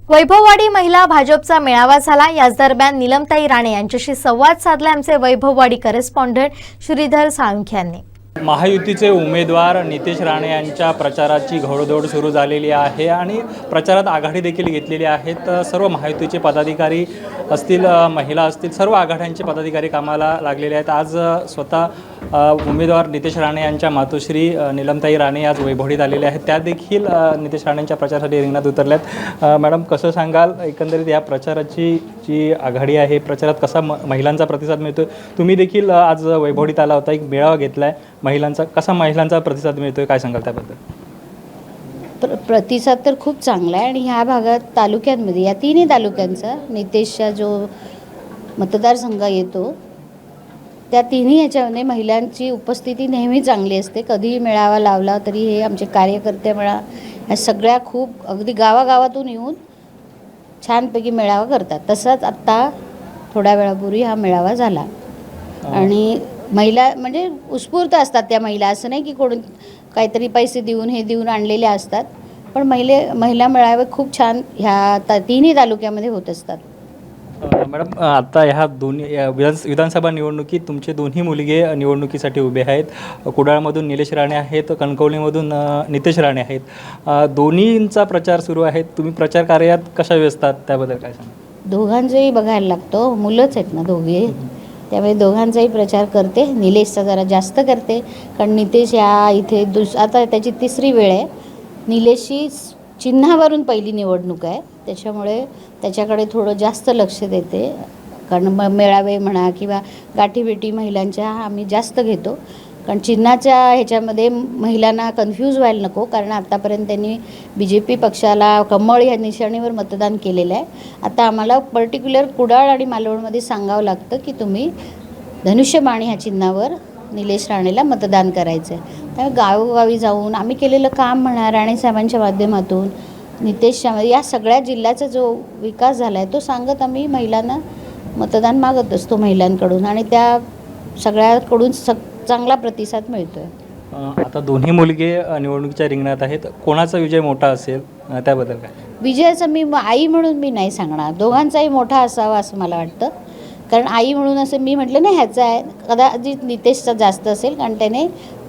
वैभववाडी महिला भाजपचा मेळावा झाला। याच दरम्यान नीलमताई राणे यांच्याशी संवाद साधला आमचे वैभववाडी करेस्पॉन्डंट श्रीधर साळुंखे यांनी। महायुतीचे उमेदवार नितेश राणे यांच्या प्रचाराची घोडदौड सुरू झालेली आहे आणि प्रचारात आघाडी देखील घेतलेली आहेत। सर्व महायुतीचे पदाधिकारी असतील, महिला असतील, सर्व आघाड्यांचे पदाधिकारी कामाला लागलेले आहेत। आज स्वतः उमेदवार नितेश राणे यांच्या मातोश्री नीलमताई राणे आज वैभवडीत आलेले आहेत। त्या देखील नितेश राणेंच्या प्रचारासाठी रिंगणात उतरल्यात। मॅडम, कसं सांगाल एकंदरीत या प्रचाराची जी आघाडी आहे, प्रचारात कसा महिलांचा प्रतिसाद मिळतो? तुम्ही देखील आज वैभवडीत आला होता, एक मेळावा घेतला आहे महिलांचा, कसा महिलांचा प्रतिसाद मिळतोय, काय सांगाल त्याबद्दल? प्रतिसाद तर खूप चांगला आहे आणि ह्या भागात तालुक्यांमध्ये या तिन्ही तालुक्यांचा नितेशचा जो मतदारसंघ येतो त्या तिन्ही ह्याच्यामध्ये महिलांची उपस्थिती नेहमी चांगली असते। कधीही मेळावा लावला तरी हे आमचे कार्यकर्ते म्हणा ह्या सगळ्या खूप अगदी गावागावातून येऊन छानपैकी मेळावा करतात। तसंच आत्ता थोड्या वेळापूर्वी हा मेळावा झाला आणि महिला म्हणजे उत्स्फूर्त असतात त्या महिला, असं नाही की कोण काहीतरी पैसे देऊन हे देऊन आणलेले असतात, पण महिला मेळावे खूप छान ह्या तिन्ही तालुक्यामध्ये होत असतात। मॅडम, आता ह्या दोन्ही विधानसभा निवडणुकीत तुमचे दोन्ही मुलगे निवडणुकीसाठी उभे आहेत। कुडाळमधून निलेश राणे आहेत, कणकवलीमधून नितेश राणे आहेत। दोन्हींचा प्रचार सुरू आहे, तुम्ही प्रचार कार्यात कशा व्यस्त आहात त्याबद्दल काय सांगा? दोघांचंही बघायला लागतो, मुलंच आहेत ना दोघे, त्यामुळे दोघांचाही प्रचार करते। निलेशचा जरा जास्त करते कारण नितेश या इथे आता त्याची तिसरी वेळ आहे। निलेशची चिन्हावरून पहिली निवडणूक आहे, त्याच्यामुळे त्याच्याकडे थोडं जास्त लक्ष देते कारण मेळावे म्हणा किंवा गाठीभेटी महिलांच्या आम्ही जास्त घेतो कारण चिन्हाच्या ह्याच्यामध्ये महिलांना कन्फ्यूज व्हायला नको, कारण आत्तापर्यंत त्यांनी BJP पक्षाला कमळ या निशाणीवर मतदान केलेलं आहे। आता आम्हाला पर्टिक्युलर कुडाळ आणि मालवणमध्ये सांगावं लागतं की तुम्ही धनुष्यबाणी ह्या चिन्हावर निलेश राणेला मतदान करायचं आहे। त्यामुळे गावोगावी जाऊन आम्ही केलेलं काम म्हणा राणेसाहेबांच्या माध्यमातून नितेशच्या या सगळ्या जिल्ह्याचा जो विकास झाला आहे तो सांगत आम्ही महिलांना मतदान मागत असतो महिलांकडून आणि त्या सगळ्याकडून चांगला प्रतिसाद मिळतो आहे। आता दोन्ही मुलगे निवडणुकीच्या रिंगणात आहेत, कोणाचा विजय मोठा असेल त्याबद्दल काय? विजयाचं मी आई म्हणून मी नाही सांगणार, दोघांचाही मोठा असावा असं मला वाटतं, कारण आई म्हणून असं मी म्हटलं नाही ह्याचा आहे, कदाचित नितेशचा जास्त असेल कारण त्याने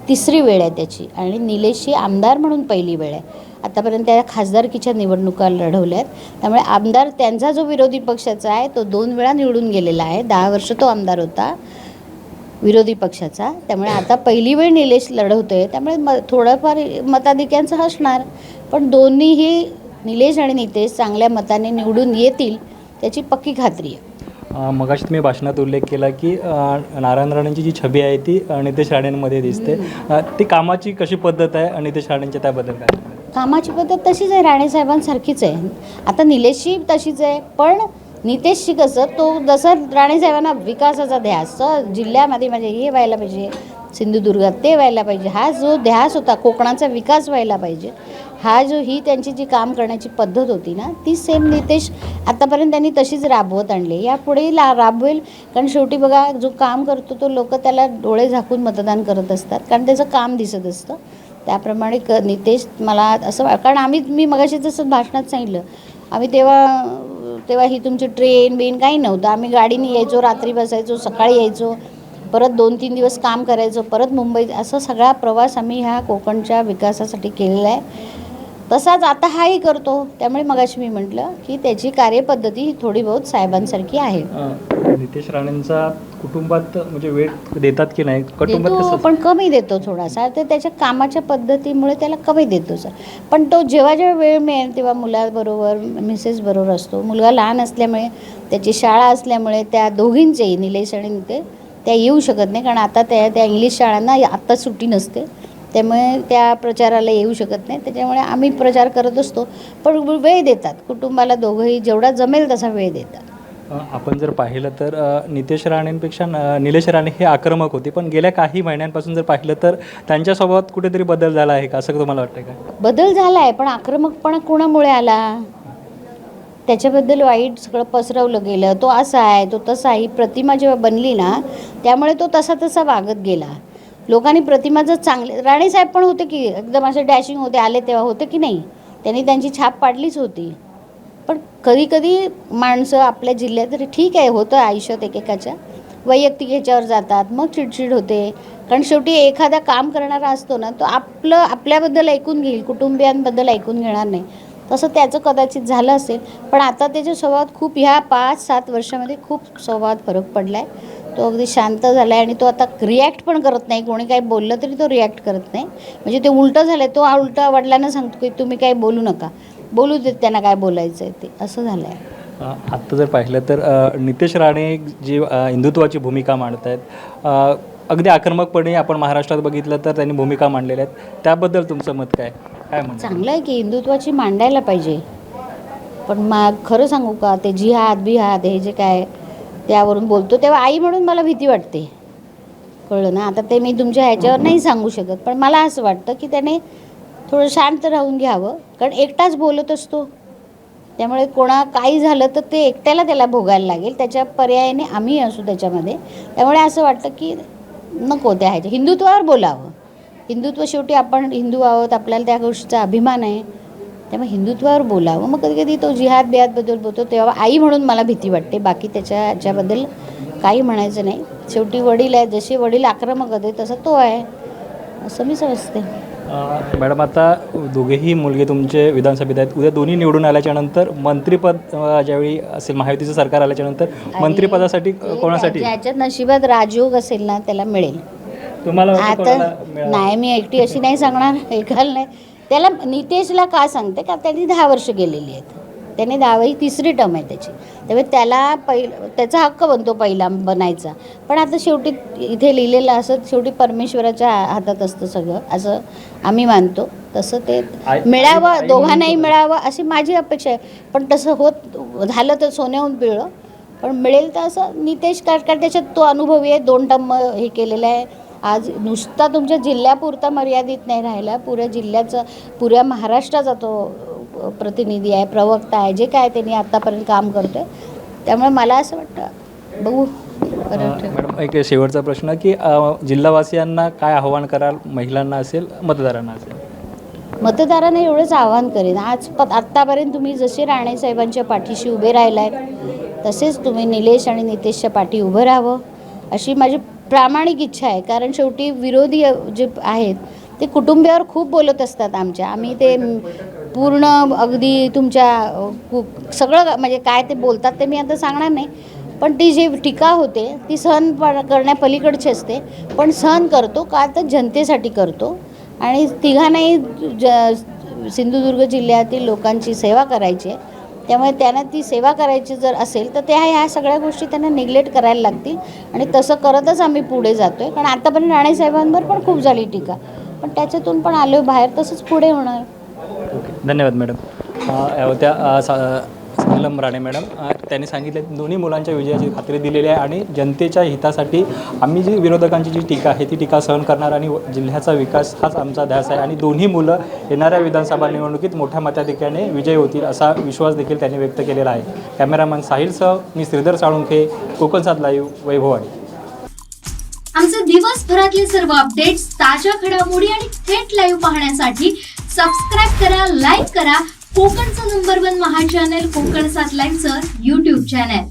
तिसरी वेळ आहे त्याची आणि निलेशची आमदार म्हणून पहिली वेळ आहे। आतापर्यंत त्या खासदारकीच्या निवडणुका लढवल्या आहेत, त्यामुळे आमदार त्यांचा जो विरोधी पक्षाचा आहे तो 2 वेळा निवडून गेलेला आहे, 10 वर्ष तो आमदार होता विरोधी पक्षाचा, त्यामुळे आता पहिली वेळ निलेश लढवतोय, त्यामुळे थोडंफार मताधिक्यांचं असणार, पण दोन्हीही निलेश आणि नितेश चांगल्या मताने निवडून येतील त्याची पक्की खात्री आहे। मगाशी तुम्ही भाषणात उल्लेख केला की नारायण राणेंची जी छबी आहे ती नितेश राणेंमध्ये दिसते, ती कामाची कशी पद्धत आहे नितेश राणेंच्या त्याबद्दल काय? कामाची पद्धत तशीच आहे, राणेसाहेबांसारखीच आहे। आता निलेशची तशीच आहे, पण नितेशची कसं तो जसं राणेसाहेबांना विकासाचा ध्यास जिल्ह्यामध्ये म्हणजे हे व्हायला पाहिजे, सिंधुदुर्गात ते व्हायला पाहिजे, हा जो ध्यास होता कोकणाचा विकास व्हायला पाहिजे, हा जो ही त्यांची जी काम करण्याची पद्धत होती ना ती सेम नितेश आतापर्यंत त्यांनी तशीच राबवत आणली, यापुढे राबवेल, कारण शेवटी बघा जो काम करतो तो लोक त्याला डोळे झाकून मतदान करत असतात कारण त्याचं काम दिसत असतं। त्याप्रमाणे नितेश मला असं कारण मी मगाशी जसं भाषणात सांगितलं आम्ही तेव्हा ही तुमची ट्रेन बिन काही नव्हतं, आम्ही गाडीने यायचो, रात्री बसायचो, सकाळी यायचो, परत 2-3 दिवस काम करायचो, परत मुंबईत, असा सगळा प्रवास आम्ही ह्या कोकणच्या विकासासाठी केलेला आहे। तसाच आता हाही करतो, त्यामुळे मगाशी मी म्हटलं की त्याची कार्यपद्धती ही थोडी बहुत साहेबांसारखी आहे। नितेश राणेंचा कुटुंबात म्हणजे वेळ देतात की नाही? देतो पण कमी देतो थोडासा, तर त्याच्या कामाच्या पद्धतीमुळे त्याला कमी देतो सर, पण तो जेव्हा वेळ मिळेल तेव्हा मुलाबरोबर मिसेस बरोबर असतो। मुलगा लहान असल्यामुळे त्याची शाळा असल्यामुळे त्या दोघींचेही निलेश आणि नितेश त्या येऊ शकत नाही कारण आता त्या इंग्लिश शाळांना आत्ता सुट्टी नसते, त्यामुळे त्या प्रचाराला येऊ शकत नाही, त्याच्यामुळे आम्ही प्रचार करत असतो, पण वेळ देतात कुटुंबाला, दोघंही जेवढा जमेल तसा वेळ देतात। आपण जर पाहिलं तर नितेश राणेंपेक्षा निलेश राणे हे आक्रमक होते, पण गेल्या काही महिन्यांपासून जर पाहिलं तर त्यांच्या स्वभावात कुठेतरी बदल झाला आहे का, असं तुम्हाला वाटतं का? बदल झाला आहे, पण आक्रमकपणा कोणामुळे आला? त्याच्याबद्दल वाईट सगळं पसरवलं गेलं, तो असा आहे तो तसा आहे, ही प्रतिमा जेव्हा बनली ना त्यामुळे तो तसा वागत गेला। लोकांनी प्रतिमा जर चांगले, राणेसाहेब पण होते की एकदम असे डॅशिंग होते, आले तेव्हा होते की नाही, त्यांनी त्यांची छाप पाडलीच होती, पण कधी कधी माणसं आपल्या जिल्ह्यात तरी ठीक आहे, होतं आयुष्यात एकेकाच्या वैयक्तिक ह्याच्यावर जातात, मग चिडचिड होते. कारण शेवटी एखादा काम करणारा असतो ना, तो आपल्याबद्दल ऐकून घेईल, कुटुंबियांबद्दल ऐकून घेणार नाही. तसं त्याचं कदाचित झालं असेल, पण आता त्याच्या स्वभावात खूप ह्या 5-7 वर्षामध्ये खूप स्वभावात फरक पडला आहे. तो अगदी शांत झाला आहे आणि तो आता रिॲक्ट पण करत नाही. कोणी काही बोललं तरी तो रिॲक्ट करत नाही. म्हणजे ते उलटं झालं आहे, तो उलटा वडिलांना सांगतो की तुम्ही काही बोलू नका, बोलू देत त्यांना काय बोलायचं आहे ते, असं झालं आहे. आत्ता जर पाहिलं तर नितेश राणे जी हिंदुत्वाची भूमिका मांडत आहेत, अगदी आक्रमकपणे आपण महाराष्ट्रात बघितलं तर त्यांनी भूमिका मांडलेल्या आहेत, त्याबद्दल तुमचं मत काय म्हणतं? चांगलं आहे की हिंदुत्वाची मांडायला पाहिजे, पण खरं सांगू का, ते बिहाद हे जे काय त्यावरून बोलतो तेव्हा आई म्हणून मला भीती वाटते. कळलं ना? आता ते मी तुमच्या ह्याच्यावर नाही सांगू शकत, पण मला असं वाटतं की त्याने थोडं शांत राहून घ्यावं, कारण एकटाच बोलत असतो. त्यामुळे काही झालं तर ते एकट्याला त्याला भोगायला लागेल, त्याच्या पर्यायाने आम्ही असू त्याच्यामध्ये. त्यामुळे असं वाटतं की नको त्या ह्याच्या हिंदुत्वावर बोलावं. हिंदुत्व शेवटी आपण हिंदू आहोत, आपल्याला त्या गोष्टीचा अभिमान आहे, त्यामुळे हिंदुत्वावर बोलावं. मग कधी कधी तो बिहादबद्दल बोलतो तेव्हा आई म्हणून मला भीती वाटते, बाकी ह्याच्याबद्दल काही म्हणायचं नाही. शेवटी वडील आहे, जसे वडील आक्रमक होते तसा तो आहे, असं मी समजते. मॅडम, आता दोघेही मुलगे तुमचे विधानसभेत आहेत. उद्या दोन्ही निवडून आल्याच्यानंतर मंत्रिपद ज्यावेळी असेल, महायुतीचं सरकार आल्याच्यानंतर मंत्रिपदासाठी कोणासाठी? ज्याच्यात नशिबात राजयोग असेल ना त्याला मिळेल. तुम्हाला आता नाही, मी एकटी अशी नाही सांगणार, एकाला नाही. त्याला नितेशला का सांगते का, त्यांनी 10 वर्ष गेलेली आहेत, त्याने 10वी 3री टर्म आहे त्याची, त्यामुळे त्याला त्याचा हक्क बनतो पहिला बनायचा. पण आता शेवटी इथे लिहिलेलं असं शेवटी परमेश्वराच्या हातात असतं सगळं, असं आम्ही मानतो. तसं ते मिळावं, दोघांनाही मिळावं अशी माझी अपेक्षा आहे. पण तसं झालं तर सोन्याहून पिळलं, पण मिळेल तर असं. नितेश काटकर त्याच्यात तो अनुभवी आहे, 2 टर्म हे केलेलं आहे. आज नुसता तुमच्या जिल्ह्यापुरता मर्यादित नाही राहिला, पुऱ्या जिल्ह्याचं, पुऱ्या महाराष्ट्राचा तो प्रतिनिधी आहे, प्रवक्ता आहे, जे काय त्यांनी आत्तापर्यंत काम करतो आहे. त्यामुळे मला असं वाटतं बघू. मॅडम, एक शेवटचा प्रश्न की जिल्हावासियांना काय आव्हान कराल, महिलांना असेल, मतदारांना असेल? मतदारांना एवढंच आवाहन करेन, आत्तापर्यंत तुम्ही जसे राणे साहेबांच्या पाठीशी उभे राहिलात तसेच तुम्ही निलेश आणि नितेशच्या पाठी उभं राहावं, अशी माझी प्रामाणिक इच्छा आहे. कारण शेवटी विरोधी जे आहेत ते कुटुंबियावर खूप बोलत असतात आमच्या. आम्ही ते पूर्ण अगदी तुमच्या सगळं म्हणजे काय ते बोलतात ते मी आता सांगणार नाही, पण ती जी टीका होते ती सहन करण्यापलीकडची असते. पण सहन करतो का, तर जनतेसाठी करतो. आणि तिघांनाही सिंधुदुर्ग जिल्ह्यातील लोकांची सेवा करायची आहे, त्यामुळे त्यांना ती सेवा करायची जर असेल तर ह्या सगळ्या गोष्टी त्यांना निग्लेक्ट करायला लागतील. आणि तसं करतच आम्ही पुढे जातो आहे. कारण आतापर्यंत राणेसाहेबांवर पण खूप झाली टीका, पण त्याच्यातून पण आलो बाहेर, तसंच पुढे होणार. धन्यवाद मॅडम. होत्या नीलम राणे मॅडम. त्यांनी सांगितले दोन्ही मुलांच्या विजयाची खात्री दिलेली आहे आणि जनतेच्या हितासाठी आम्ही जी विरोधकांची जी टीका आहे ती टीका सहन करणार आणि जिल्ह्याचा विकास हाच आमचा ध्यास आहे. आणि दोन्ही मुलं येणाऱ्या विधानसभा निवडणुकीत मोठ्या मताधिक्याने विजयी होतील असा विश्वास देखील त्यांनी व्यक्त केलेला आहे. कॅमेरामॅन साहिलसह मी श्रीधर साळुंखे, कोकणसात लाईव्ह, वैभववाडी. आमचे दिवसभरातले सर्व अपडेट्स, ताज्या घडामोडी आणि थेट लाईव्ह पाहण्यासाठी सबस्क्राईब करा, लाईक करा कोकणचं नंबर 1 महा चॅनल कोकणसात लाईव्हचं YouTube चॅनल.